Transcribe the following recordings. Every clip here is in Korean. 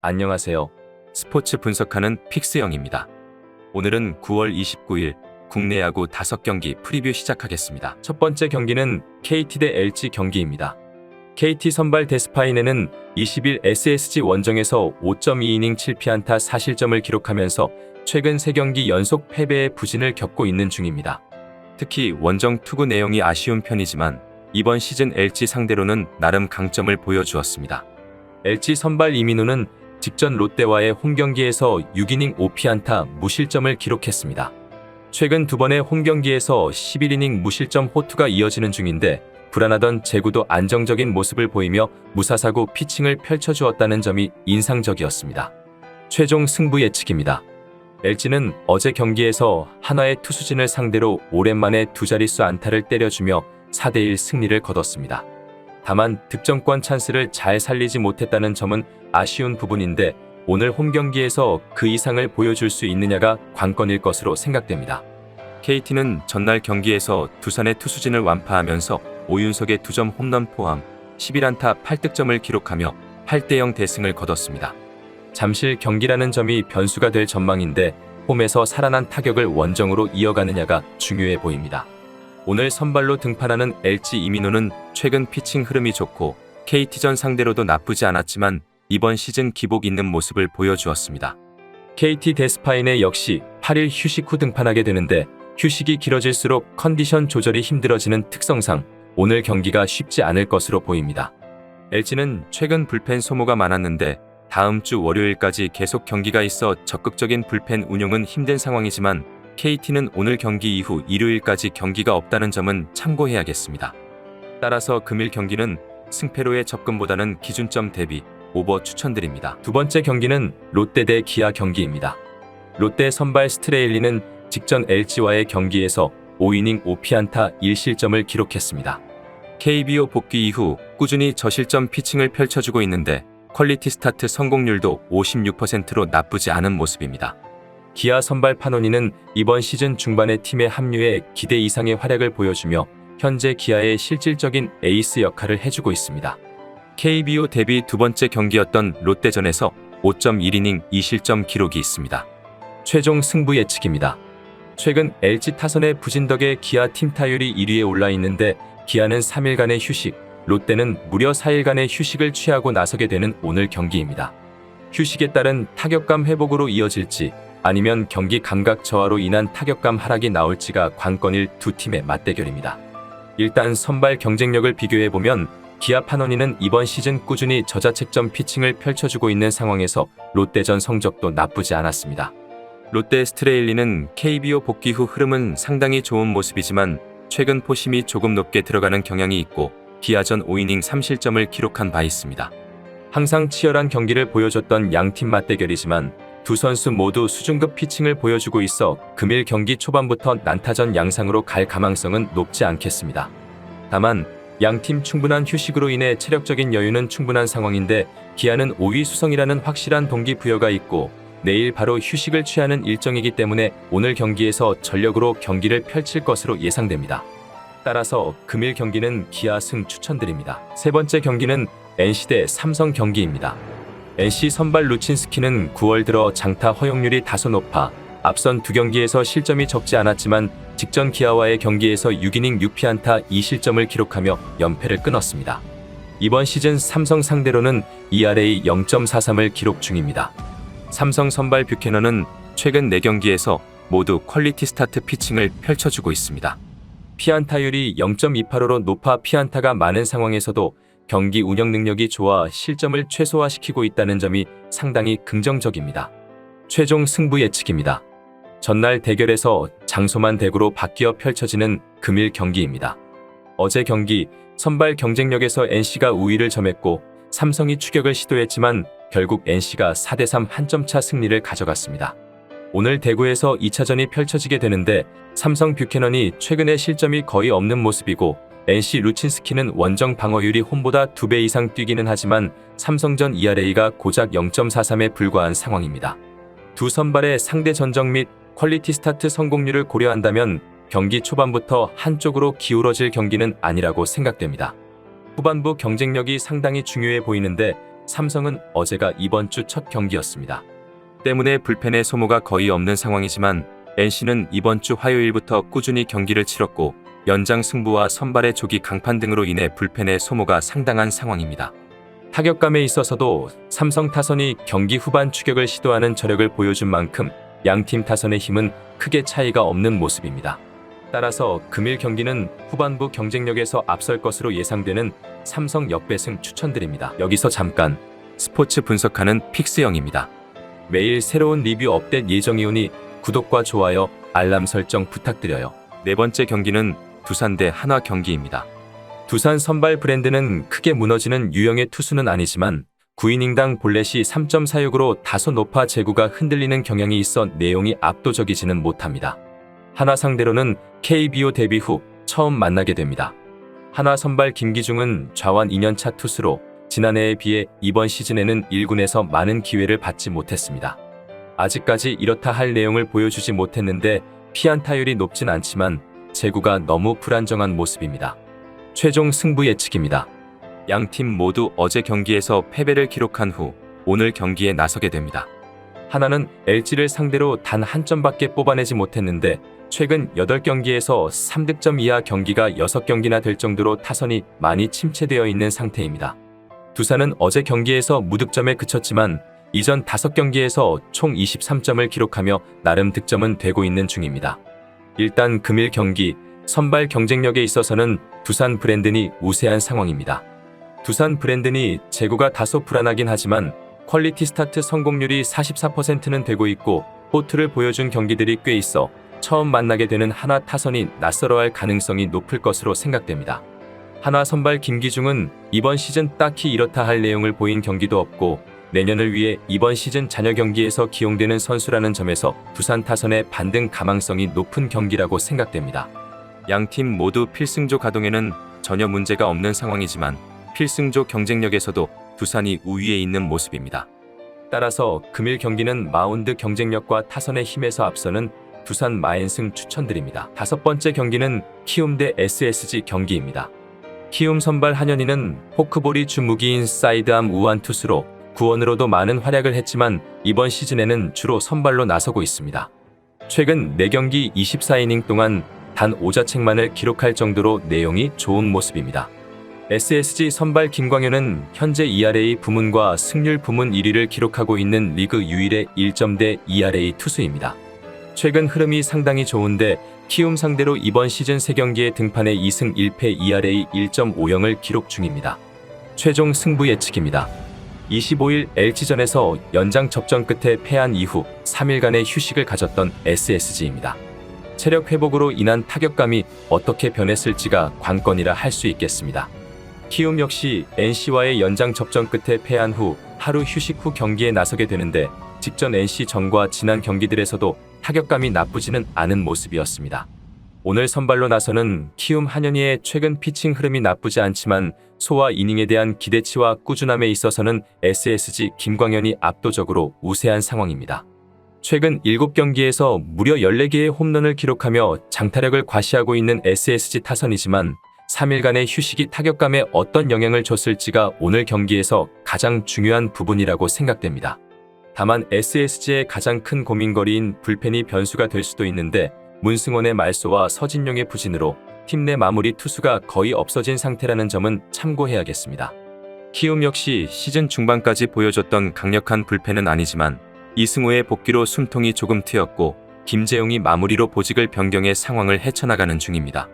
안녕하세요. 스포츠 분석하는 픽스영입니다. 오늘은 9월 29일 국내 야구 5경기 프리뷰 시작하겠습니다. 첫 번째 경기는 KT 대 LG 경기입니다. KT 선발 데스파이네는 20일 SSG 원정에서 5.2이닝 7피안타 4실점을 기록하면서 최근 3경기 연속 패배의 부진을 겪고 있는 중입니다. 특히 원정 투구 내용이 아쉬운 편이지만 이번 시즌 LG 상대로는 나름 강점을 보여주었습니다. LG 선발 이민호는 직전 롯데와의 홈경기에서 6이닝 5피안타 무실점을 기록했습니다. 최근 2번의 홈경기에서 11이닝 무실점 호투가 이어지는 중인데 불안하던 제구도 안정적인 모습을 보이며 무사사구 피칭을 펼쳐주었다는 점이 인상적이었습니다. 최종 승부 예측입니다. LG는 어제 경기에서 한화의 투수진을 상대로 오랜만에 두 자릿수 안타를 때려주며 4대1 승리를 거뒀습니다. 다만 득점권 찬스를 잘 살리지 못했다는 점은 아쉬운 부분인데 오늘 홈경기에서 그 이상을 보여줄 수 있느냐가 관건일 것으로 생각됩니다. KT는 전날 경기에서 두산의 투수진을 완파하면서 오윤석의 2점 홈런 포함 11안타 8득점을 기록하며 8대0 대승을 거뒀습니다. 잠실 경기라는 점이 변수가 될 전망인데 홈에서 살아난 타격을 원정으로 이어가느냐가 중요해 보입니다. 오늘 선발로 등판하는 LG 이민호는 최근 피칭 흐름이 좋고 KT전 상대로도 나쁘지 않았지만 이번 시즌 기복 있는 모습을 보여주었습니다. KT 데스파이네 역시 8일 휴식 후 등판하게 되는데 휴식이 길어질수록 컨디션 조절이 힘들어지는 특성상 오늘 경기가 쉽지 않을 것으로 보입니다. LG는 최근 불펜 소모가 많았는데 다음 주 월요일까지 계속 경기가 있어 적극적인 불펜 운용은 힘든 상황이지만 KT는 오늘 경기 이후 일요일까지 경기가 없다는 점은 참고해야겠습니다. 따라서 금일 경기는 승패로의 접근보다는 기준점 대비 오버 추천드립니다. 두 번째 경기는 롯데 대 기아 경기입니다. 롯데 선발 스트레일리는 직전 LG와의 경기에서 5이닝 5피안타 1실점을 기록했습니다. KBO 복귀 이후 꾸준히 저실점 피칭을 펼쳐주고 있는데 퀄리티 스타트 성공률도 56%로 나쁘지 않은 모습입니다. 기아 선발 파노니는 이번 시즌 중반에 팀에 합류해 기대 이상의 활약을 보여주며 현재 기아의 실질적인 에이스 역할을 해주고 있습니다. KBO 데뷔 두 번째 경기였던 롯데전에서 5.1이닝 2실점 기록이 있습니다. 최종 승부 예측입니다. 최근 LG 타선의 부진 덕에 기아 팀 타율이 1위에 올라 있는데 기아는 3일간의 휴식, 롯데는 무려 4일간의 휴식을 취하고 나서게 되는 오늘 경기입니다. 휴식에 따른 타격감 회복으로 이어질지 아니면 경기 감각 저하로 인한 타격감 하락이 나올지가 관건일 두 팀의 맞대결입니다. 일단 선발 경쟁력을 비교해보면 기아 파노니는 이번 시즌 꾸준히 저자책점 피칭을 펼쳐주고 있는 상황에서 롯데전 성적도 나쁘지 않았습니다. 롯데 스트레일리는 KBO 복귀 후 흐름은 상당히 좋은 모습이지만 최근 포심이 조금 높게 들어가는 경향이 있고 기아전 5이닝 3실점을 기록한 바 있습니다. 항상 치열한 경기를 보여줬던 양팀 맞대결이지만 두 선수 모두 수준급 피칭을 보여주고 있어 금일 경기 초반부터 난타전 양상으로 갈 가망성은 높지 않겠습니다. 다만 양팀 충분한 휴식으로 인해 체력적인 여유는 충분한 상황인데 기아는 5위 수성이라는 확실한 동기부여가 있고 내일 바로 휴식을 취하는 일정이기 때문에 오늘 경기에서 전력으로 경기를 펼칠 것으로 예상됩니다. 따라서 금일 경기는 기아 승 추천드립니다. 세 번째 경기는 NC 대 삼성 경기입니다. NC 선발 루친스키는 9월 들어 장타 허용률이 다소 높아 앞선 두 경기에서 실점이 적지 않았지만 직전 기아와의 경기에서 6이닝 6피안타 2실점을 기록하며 연패를 끊었습니다. 이번 시즌 삼성 상대로는 ERA 0.43을 기록 중입니다. 삼성 선발 뷰캐넌은 최근 4경기에서 모두 퀄리티 스타트 피칭을 펼쳐주고 있습니다. 피안타율이 0.28호로 높아 피안타가 많은 상황에서도 경기 운영 능력이 좋아 실점을 최소화시키고 있다는 점이 상당히 긍정적입니다. 최종 승부 예측입니다. 전날 대결에서 장소만 대구로 바뀌어 펼쳐지는 금일 경기입니다. 어제 경기 선발 경쟁력에서 NC가 우위를 점했고 삼성이 추격을 시도했지만 결국 NC가 4대3 한 점 차 승리를 가져갔습니다. 오늘 대구에서 2차전이 펼쳐지게 되는데 삼성 뷰캐넌이 최근에 실점이 거의 없는 모습이고 NC 루친스키는 원정 방어율이 홈보다 2배 이상 뛰기는 하지만 삼성전 ERA가 고작 0.43에 불과한 상황입니다. 두 선발의 상대 전적 및 퀄리티 스타트 성공률을 고려한다면 경기 초반부터 한쪽으로 기울어질 경기는 아니라고 생각됩니다. 후반부 경쟁력이 상당히 중요해 보이는데 삼성은 어제가 이번 주 첫 경기였습니다. 때문에 불펜의 소모가 거의 없는 상황이지만 NC는 이번 주 화요일부터 꾸준히 경기를 치렀고 연장 승부와 선발의 조기 강판 등으로 인해 불펜의 소모가 상당한 상황입니다. 타격감에 있어서도 삼성 타선이 경기 후반 추격을 시도하는 저력을 보여준 만큼 양팀 타선의 힘은 크게 차이가 없는 모습입니다. 따라서 금일 경기는 후반부 경쟁력에서 앞설 것으로 예상되는 삼성 역배승 추천드립니다. 여기서 잠깐 스포츠 분석하는 픽스영입니다. 매일 새로운 리뷰 업데이트 예정이오니 구독과 좋아요, 알람 설정 부탁드려요. 네 번째 경기는 두산 대 한화 경기입니다. 두산 선발 브랜드는 크게 무너지는 유형의 투수는 아니지만 9이닝당 볼넷이 3.46으로 다소 높아 제구가 흔들리는 경향이 있어 내용이 압도적이지는 못합니다. 한화 상대로는 KBO 데뷔 후 처음 만나게 됩니다. 한화 선발 김기중은 좌완 2년차 투수로 지난해에 비해 이번 시즌에는 1군에서 많은 기회를 받지 못했습니다. 아직까지 이렇다 할 내용을 보여주지 못했는데 피안타율이 높진 않지만 제구가 너무 불안정한 모습입니다. 최종 승부 예측입니다. 양팀 모두 어제 경기에서 패배를 기록한 후 오늘 경기에 나서게 됩니다. 하나는 LG를 상대로 단 한 점밖에 뽑아내지 못했는데 최근 8경기에서 3득점 이하 경기가 6경기나 될 정도로 타선이 많이 침체되어 있는 상태입니다. 두산은 어제 경기에서 무득점에 그쳤지만 이전 5경기에서 총 23점을 기록하며 나름 득점은 되고 있는 중입니다. 일단 금일 경기 선발 경쟁력에 있어서는 두산 브랜든이 우세한 상황입니다. 두산 브랜든이 제구가 다소 불안하긴 하지만 퀄리티 스타트 성공률이 44%는 되고 있고 호투를 보여준 경기들이 꽤 있어 처음 만나게 되는 한화 타선이 낯설어할 가능성이 높을 것으로 생각됩니다. 한화 선발 김기중은 이번 시즌 딱히 이렇다 할 내용을 보인 경기도 없고 내년을 위해 이번 시즌 잔여 경기에서 기용되는 선수라는 점에서 두산 타선의 반등 가망성이 높은 경기라고 생각됩니다. 양팀 모두 필승조 가동에는 전혀 문제가 없는 상황이지만 필승조 경쟁력에서도 두산이 우위에 있는 모습입니다. 따라서 금일 경기는 마운드 경쟁력과 타선의 힘에서 앞서는 두산 마엔승 추천드립니다. 다섯 번째 경기는 키움 대 SSG 경기입니다. 키움 선발 한현희는 포크볼이 주무기인 사이드암 우완 투수로 구원으로도 많은 활약을 했지만 이번 시즌에는 주로 선발로 나서고 있습니다. 최근 4경기 24이닝 동안 단 5자책만을 기록할 정도로 내용이 좋은 모습입니다. SSG 선발 김광현은 현재 ERA 부문과 승률 부문 1위를 기록하고 있는 리그 유일의 1점대 ERA 투수입니다. 최근 흐름이 상당히 좋은데 키움 상대로 이번 시즌 3경기에 등판해 2승 1패 ERA 1.50을 기록 중입니다. 최종 승부 예측입니다. 25일 LG전에서 연장 접전 끝에 패한 이후 3일간의 휴식을 가졌던 SSG입니다. 체력 회복으로 인한 타격감이 어떻게 변했을지가 관건이라 할 수 있겠습니다. 키움 역시 NC와의 연장 접전 끝에 패한 후 하루 휴식 후 경기에 나서게 되는데 직전 NC전과 지난 경기들에서도 타격감이 나쁘지는 않은 모습이었습니다. 오늘 선발로 나서는 키움 한현희의 최근 피칭 흐름이 나쁘지 않지만 소화 이닝에 대한 기대치와 꾸준함에 있어서는 SSG 김광현이 압도적으로 우세한 상황입니다. 최근 7경기에서 무려 14개의 홈런을 기록하며 장타력을 과시하고 있는 SSG 타선이지만 3일간의 휴식이 타격감에 어떤 영향을 줬을지가 오늘 경기에서 가장 중요한 부분이라고 생각됩니다. 다만 SSG의 가장 큰 고민거리인 불펜이 변수가 될 수도 있는데 문승원의 말소와 서진용의 부진으로 팀 내 마무리 투수가 거의 없어진 상태라는 점은 참고해야겠습니다. 키움 역시 시즌 중반까지 보여줬던 강력한 불펜은 아니지만 이승우의 복귀로 숨통이 조금 트였고 김재용이 마무리로 보직을 변경해 상황을 헤쳐나가는 중입니다.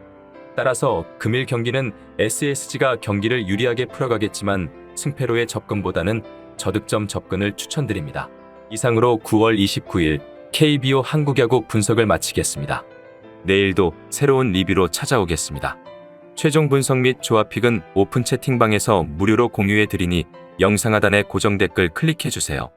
따라서 금일 경기는 SSG가 경기를 유리하게 풀어가겠지만 승패로의 접근보다는 저득점 접근을 추천드립니다. 이상으로 9월 29일 KBO 한국야구 분석을 마치겠습니다. 내일도 새로운 리뷰로 찾아오겠습니다. 최종 분석 및 조합픽은 오픈 채팅방에서 무료로 공유해드리니 영상 하단의 고정 댓글 클릭해주세요.